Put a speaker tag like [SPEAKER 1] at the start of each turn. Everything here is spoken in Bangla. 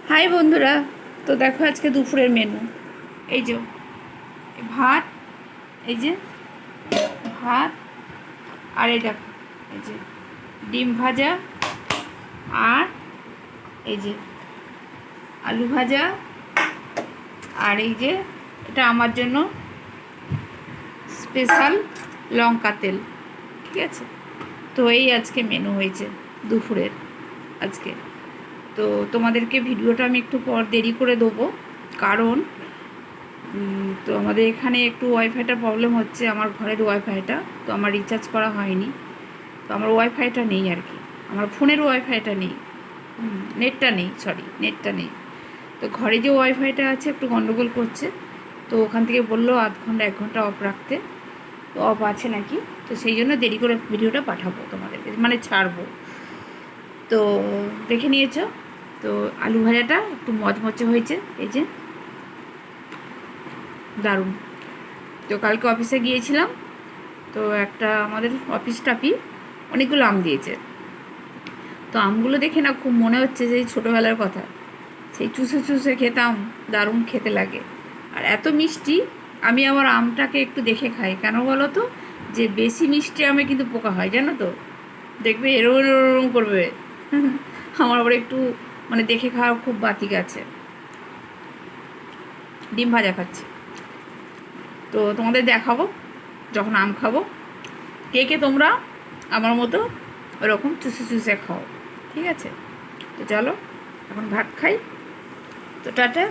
[SPEAKER 1] হাই বন্ধুরা, তো দেখো আজকে দুপুরের মেনু। এই যে ভাত, এই যে ভাত, আর এই দেখো এই যে ডিম ভাজা, আর এই যে আলু ভাজা, আর এই যে এটা আমার জন্য স্পেশাল লঙ্কা তেল। ঠিক আছে, তো এই আজকে মেনু হয়েছে দুপুরের আজকে। তো তোমাদেরকে ভিডিওটা আমি একটু পর দেরি করে দেবো, কারণ তো আমাদের এখানে একটু ওয়াইফাইটা প্রবলেম হচ্ছে, আমার ঘরের ওয়াইফাইটা তো আমার রিচার্জ করা হয়নি, তো আমার ওয়াইফাইটা নেই আর কি, আমার ফোনের ওয়াইফাইটা নেই, নেটটা নেই। তো ঘরে যে ওয়াইফাইটা আছে একটু গন্ডগোল করছে, তো ওখান থেকে বললো আধ ঘন্টা 1 ঘন্টা অফ রাখতে, তো অফ আছে নাকি, তো সেই জন্য দেরি করে ভিডিওটা পাঠাবো তোমাদেরকে, মানে ছাড়বো। তো দেখে নিয়েছো, তো আলু ভাজাটা একটু মচমচে হয়েছে, এই যে দারুণ। তো কালকে অফিসে গিয়েছিলাম, তো একটা আমাদের অফিস স্টাফই অনেকগুলো আম দিয়েছে। তো আমগুলো দেখে না খুব মনে হচ্ছে যে ছোটোবেলার কথা, সেই চুষে চুষে খেতাম, দারুণ খেতে লাগে। আর এত মিষ্টি, আমি আমার আমটাকে একটু দেখে খাই, কেন বলো তো, যে বেশি মিষ্টি আমে কিন্তু পোকা হয়, জানো তো, দেখবে এরম এরম করবে। আমার আবার একটু মানে দেখে খাওয়ার খুব বাতিক আছে। ডিম ভাজা খাচ্ছি, তো তোমাদের দেখাবো যখন আম খাবো, কে কে তোমরা আমার মতো ওরকম চুষে চুষে খাও। ঠিক আছে, তো চলো এখন ভাত খাই, তো টাটা।